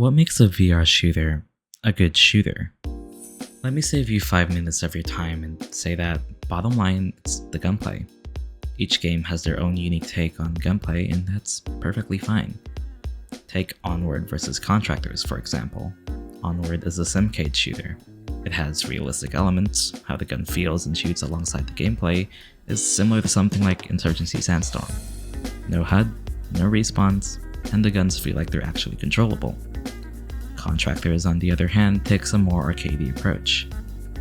What makes a VR shooter a good shooter? Let me save you 5 minutes of your time and say that, bottom line, it's the gunplay. Each game has their own unique take on gunplay, and that's perfectly fine. Take Onward vs. Contractors, for example. Onward is a simcade shooter. It has realistic elements. How the gun feels and shoots alongside the gameplay is similar to something like Insurgency Sandstorm. No HUD, no respawns, and the guns feel like they're actually controllable. Contractors, on the other hand, takes a more arcadey approach,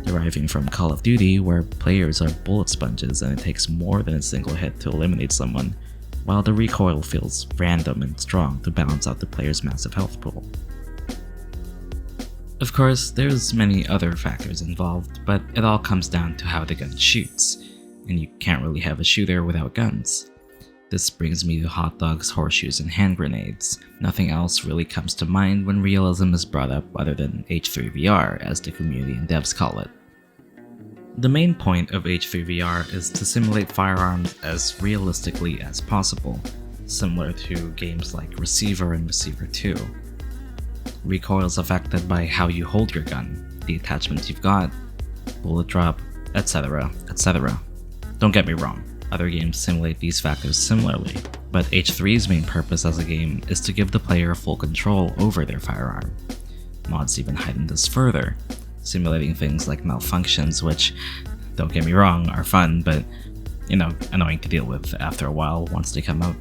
deriving from Call of Duty, where players are bullet sponges and it takes more than a single hit to eliminate someone, while the recoil feels random and strong to balance out the player's massive health pool. Of course, there's many other factors involved, but it all comes down to how the gun shoots, and you can't really have a shooter without guns. This brings me to hot dogs, horseshoes, and hand grenades. Nothing else really comes to mind when realism is brought up other than H3VR, as the community and devs call it. The main point of H3VR is to simulate firearms as realistically as possible, similar to games like Receiver and Receiver 2. Recoil is affected by how you hold your gun, the attachments you've got, bullet drop, etc., etc. Don't get me wrong, other games simulate these factors similarly, but H3's main purpose as a game is to give the player full control over their firearm. Mods even heighten this further, simulating things like malfunctions, which, don't get me wrong, are fun, but, annoying to deal with after a while once they come out.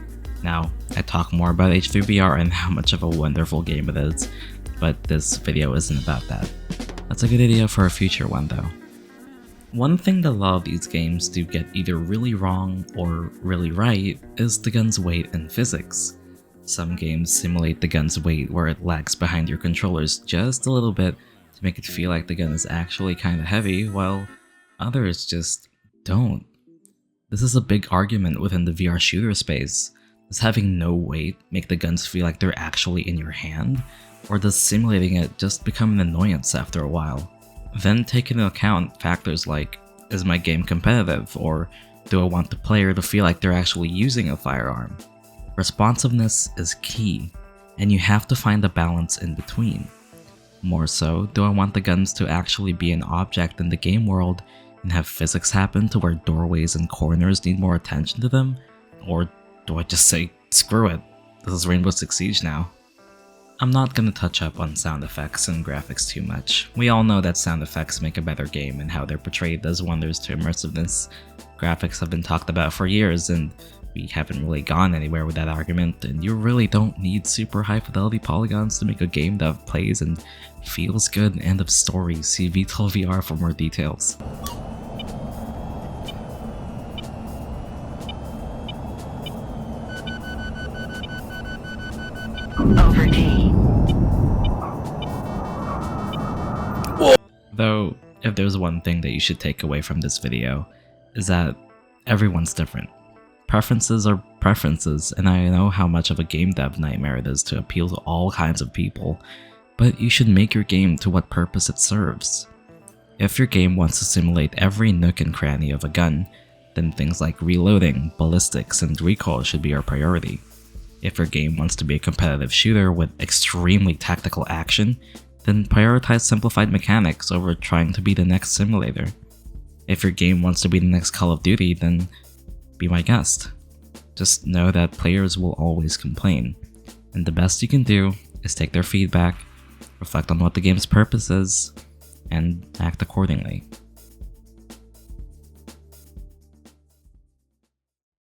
Now, I talk more about H3VR and how much of a wonderful game it is, but this video isn't about that. That's a good idea for a future one though. One thing that a lot of these games do get either really wrong or really right is the gun's weight and physics. Some games simulate the gun's weight where it lags behind your controllers just a little bit to make it feel like the gun is actually kinda heavy, while others just don't. This is a big argument within the VR shooter space. Does having no weight make the guns feel like they're actually in your hand? Or does simulating it just become an annoyance after a while? Then take into account factors like, is my game competitive, or do I want the player to feel like they're actually using a firearm? Responsiveness is key, and you have to find a balance in between. More so, do I want the guns to actually be an object in the game world and have physics happen to where doorways and corners need more attention to them? Or do I just say, screw it, this is Rainbow Six Siege now? I'm not gonna touch up on sound effects and graphics too much. We all know that sound effects make a better game, and how they're portrayed does wonders to immersiveness. Graphics have been talked about for years, and we haven't really gone anywhere with that argument, and you really don't need super high fidelity polygons to make a game that plays and feels good. End of story. See VTOL VR for more details. Over D. Though, if there's one thing that you should take away from this video, is that everyone's different. Preferences are preferences, and I know how much of a game dev nightmare it is to appeal to all kinds of people, but you should make your game to what purpose it serves. If your game wants to simulate every nook and cranny of a gun, then things like reloading, ballistics, and recoil should be our priority. If your game wants to be a competitive shooter with extremely tactical action, then prioritize simplified mechanics over trying to be the next simulator. If your game wants to be the next Call of Duty, then be my guest. Just know that players will always complain, and the best you can do is take their feedback, reflect on what the game's purpose is, and act accordingly.